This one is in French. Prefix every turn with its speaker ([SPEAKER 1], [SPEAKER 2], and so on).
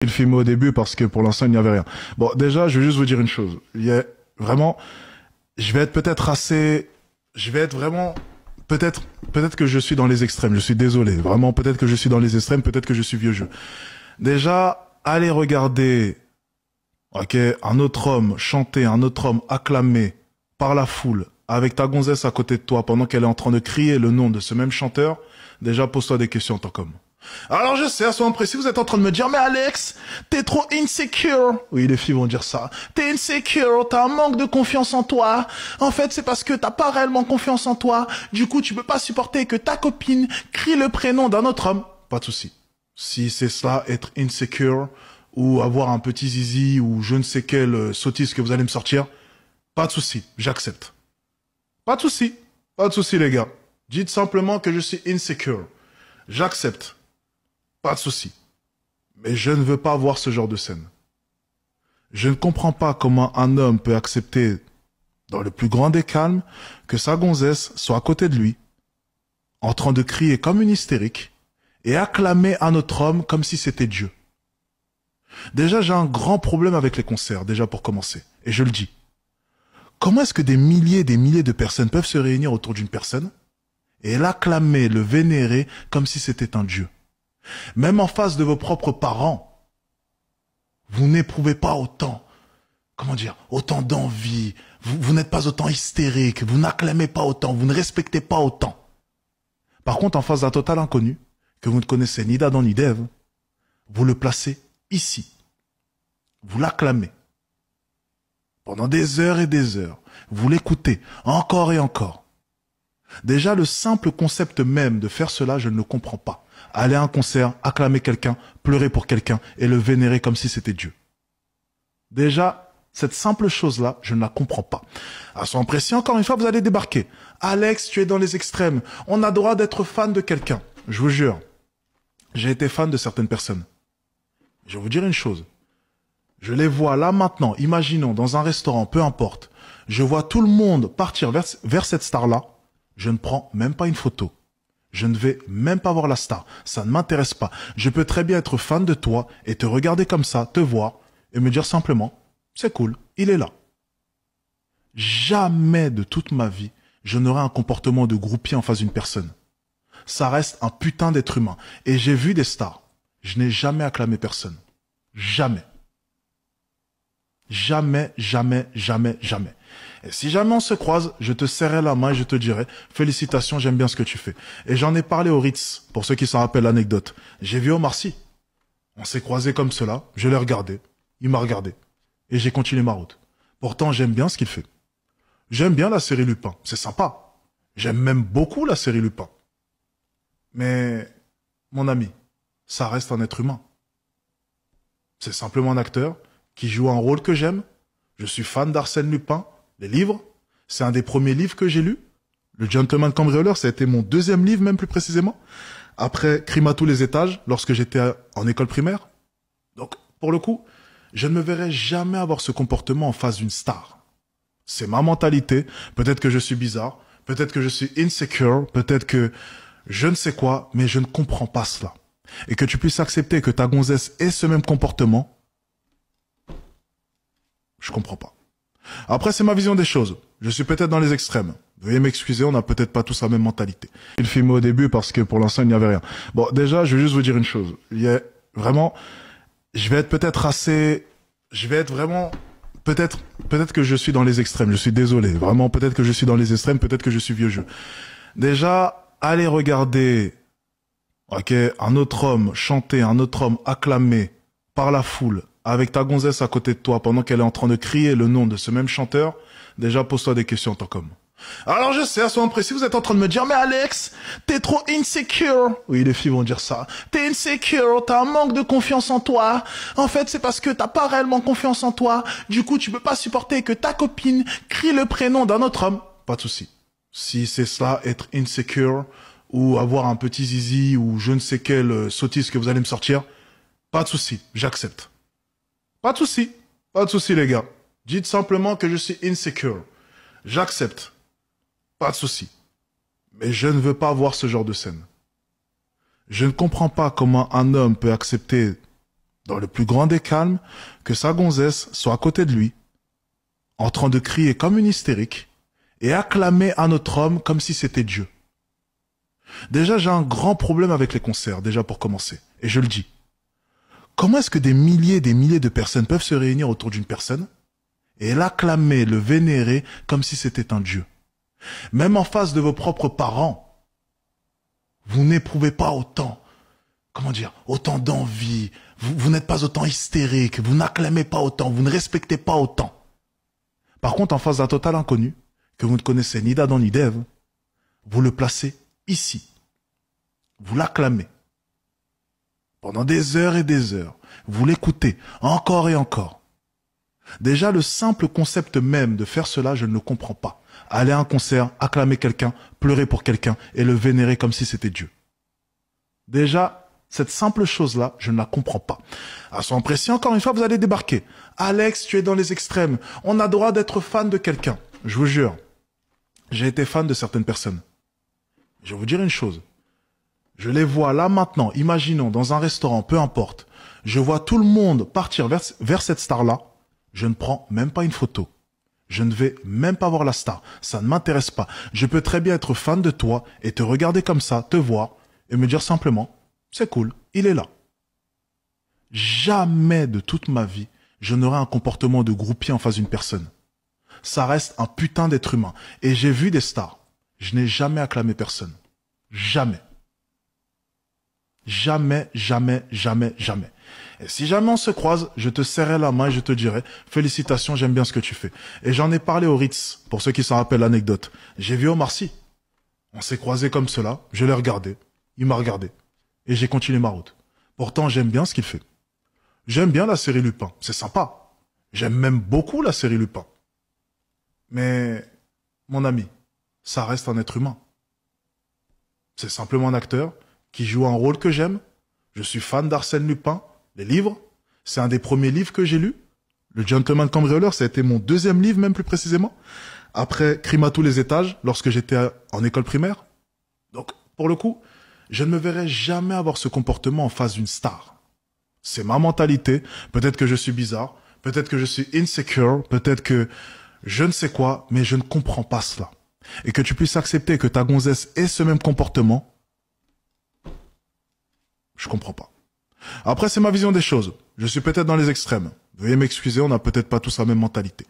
[SPEAKER 1] Il filmé au début parce que pour l'instant il n'y avait rien. Bon, déjà, je vais juste vous dire une chose. Il y a vraiment, je vais être peut-être assez, je vais être vraiment, peut-être que je suis dans les extrêmes. Je suis désolé. Vraiment, peut-être que je suis dans les extrêmes, peut-être que je suis vieux jeu. Déjà, allez regarder, ok, un autre homme chanter, un autre homme acclamé par la foule, avec ta gonzesse à côté de toi pendant qu'elle est en train de crier le nom de ce même chanteur. Déjà, pose-toi des questions en tant qu'homme. Alors je sais, à ce moment précis, vous êtes en train de me dire, mais Alex, t'es trop insecure. Oui, les filles vont dire ça. T'es insecure, t'as un manque de confiance en toi. En fait, c'est parce que t'as pas réellement confiance en toi. Du coup, tu peux pas supporter que ta copine crie le prénom d'un autre homme. Pas de souci. Si c'est ça, être insecure, ou avoir un petit zizi, ou je ne sais quelle sottise que vous allez me sortir, pas de souci, j'accepte. Pas de souci. Pas de souci, les gars. Dites simplement que je suis insecure. J'accepte. Pas de souci. Mais je ne veux pas voir ce genre de scène. Je ne comprends pas comment un homme peut accepter, dans le plus grand des calmes, que sa gonzesse soit à côté de lui, en train de crier comme une hystérique, et acclamer un autre homme comme si c'était Dieu. Déjà, j'ai un grand problème avec les concerts, déjà pour commencer. Et je le dis. Comment est-ce que des milliers de personnes peuvent se réunir autour d'une personne et l'acclamer, le vénérer comme si c'était un Dieu? Même en face de vos propres parents, vous n'éprouvez pas autant, comment dire, autant d'envie, vous n'êtes pas autant hystérique, vous n'acclamez pas autant, vous ne respectez pas autant. Par contre, en face d'un total inconnu, que vous ne connaissez ni d'Adam ni d'Ève, vous le placez ici. Vous l'acclamez. Pendant des heures et des heures, vous l'écoutez encore et encore. Déjà, le simple concept même de faire cela, je ne le comprends pas. Aller à un concert, acclamer quelqu'un, pleurer pour quelqu'un et le vénérer comme si c'était Dieu. Déjà, cette simple chose-là, je ne la comprends pas. À son précis, encore une fois, vous allez débarquer. Alex, tu es dans les extrêmes. On a droit d'être fan de quelqu'un. Je vous jure, j'ai été fan de certaines personnes. Je vais vous dire une chose. Je les vois là maintenant, imaginons, dans un restaurant, peu importe. Je vois tout le monde partir vers cette star-là. Je ne prends même pas une photo. Je ne vais même pas voir la star. Ça ne m'intéresse pas. Je peux très bien être fan de toi et te regarder comme ça, te voir et me dire simplement, c'est cool, il est là. Jamais de toute ma vie, je n'aurai un comportement de groupie en face d'une personne. Ça reste un putain d'être humain. Et j'ai vu des stars. Je n'ai jamais acclamé personne. Jamais. Jamais, jamais, jamais, jamais. Et si jamais on se croise, je te serrai la main et je te dirai « Félicitations, j'aime bien ce que tu fais ». Et j'en ai parlé au Ritz, pour ceux qui s'en rappellent l'anecdote. J'ai vu Omar Sy. On s'est croisés comme cela, je l'ai regardé, il m'a regardé. Et j'ai continué ma route. Pourtant, j'aime bien ce qu'il fait. J'aime bien la série Lupin, c'est sympa. J'aime même beaucoup la série Lupin. Mais, mon ami, ça reste un être humain. C'est simplement un acteur qui joue un rôle que j'aime. Je suis fan d'Arsène Lupin, les livres. C'est un des premiers livres que j'ai lus. Le Gentleman Cambrioleur, ça a été mon deuxième livre, même plus précisément. Après Crime à tous les étages, lorsque j'étais en école primaire. Donc, pour le coup, je ne me verrai jamais avoir ce comportement en face d'une star. C'est ma mentalité. Peut-être que je suis bizarre. Peut-être que je suis insecure. Peut-être que je ne sais quoi, mais je ne comprends pas cela. Et que tu puisses accepter que ta gonzesse ait ce même comportement, je comprends pas. Après, c'est ma vision des choses. Je suis peut-être dans les extrêmes. Veuillez m'excuser, on n'a peut-être pas tous la même mentalité. Il filmé au début parce que pour l'instant, il n'y avait rien. Bon, déjà, je vais juste vous dire une chose. Il y a vraiment, je vais être peut-être assez, je vais être vraiment, peut-être que je suis dans les extrêmes. Je suis désolé. Vraiment, peut-être que je suis dans les extrêmes, peut-être que je suis vieux jeu. Déjà, allez regarder, ok, un autre homme chanter, un autre homme acclamé par la foule, avec ta gonzesse à côté de toi pendant qu'elle est en train de crier le nom de ce même chanteur, déjà pose-toi des questions en tant qu'homme. Alors je sais, à ce moment précis, vous êtes en train de me dire, mais Alex, t'es trop insecure. Oui, les filles vont dire ça. T'es insecure, t'as un manque de confiance en toi. En fait, c'est parce que t'as pas réellement confiance en toi. Du coup, tu peux pas supporter que ta copine crie le prénom d'un autre homme. Pas de souci. Si c'est ça, être insecure, ou avoir un petit zizi, ou je ne sais quelle sottise que vous allez me sortir, pas de souci, j'accepte. Pas de souci. Pas de souci, les gars. Dites simplement que je suis insecure. J'accepte. Pas de souci. Mais je ne veux pas voir ce genre de scène. Je ne comprends pas comment un homme peut accepter, dans le plus grand des calmes, que sa gonzesse soit à côté de lui, en train de crier comme une hystérique, et acclamer un autre homme comme si c'était Dieu. Déjà, j'ai un grand problème avec les concerts, déjà pour commencer, et je le dis. Comment est-ce que des milliers et des milliers de personnes peuvent se réunir autour d'une personne et l'acclamer, le vénérer comme si c'était un Dieu? Même en face de vos propres parents, vous n'éprouvez pas autant, autant d'envie, vous n'êtes pas autant hystérique, vous n'acclamez pas autant, vous ne respectez pas autant. Par contre, en face d'un total inconnu, que vous ne connaissez ni d'Adam ni d'Ève, vous le placez ici. Vous l'acclamez. Pendant des heures et des heures, vous l'écoutez encore et encore. Déjà, le simple concept même de faire cela, je ne le comprends pas. Aller à un concert, acclamer quelqu'un, pleurer pour quelqu'un et le vénérer comme si c'était Dieu. Déjà, cette simple chose-là, je ne la comprends pas. À son précis, encore une fois, vous allez débarquer. Alex, tu es dans les extrêmes. On a droit d'être fan de quelqu'un. Je vous jure, j'ai été fan de certaines personnes. Je vais vous dire une chose. Je les vois là maintenant, imaginons, dans un restaurant, peu importe. Je vois tout le monde partir vers cette star-là. Je ne prends même pas une photo. Je ne vais même pas voir la star. Ça ne m'intéresse pas. Je peux très bien être fan de toi et te regarder comme ça, te voir et me dire simplement, c'est cool, il est là. Jamais de toute ma vie, je n'aurai un comportement de groupie en face d'une personne. Ça reste un putain d'être humain. Et j'ai vu des stars. Je n'ai jamais acclamé personne. Jamais. Jamais, jamais, jamais, jamais. Et si jamais on se croise, je te serrerai la main et je te dirai « Félicitations, j'aime bien ce que tu fais ». Et j'en ai parlé au Ritz, pour ceux qui s'en rappellent l'anecdote. J'ai vu Omar Sy. On s'est croisés comme cela, je l'ai regardé, il m'a regardé. Et j'ai continué ma route. Pourtant, j'aime bien ce qu'il fait. J'aime bien la série Lupin, c'est sympa. J'aime même beaucoup la série Lupin. Mais, mon ami, ça reste un être humain. C'est simplement un acteur qui joue un rôle que j'aime. Je suis fan d'Arsène Lupin, les livres. C'est un des premiers livres que j'ai lus. Le Gentleman Cambrioleur, ça a été mon deuxième livre, même plus précisément. Après Crime à tous les étages, lorsque j'étais en école primaire. Donc, pour le coup, je ne me verrai jamais avoir ce comportement en face d'une star. C'est ma mentalité. Peut-être que je suis bizarre. Peut-être que je suis insecure. Peut-être que je ne sais quoi, mais je ne comprends pas cela. Et que tu puisses accepter que ta gonzesse ait ce même comportement, je comprends pas. Après, c'est ma vision des choses. Je suis peut-être dans les extrêmes. Veuillez m'excuser, on n'a peut-être pas tous la même mentalité.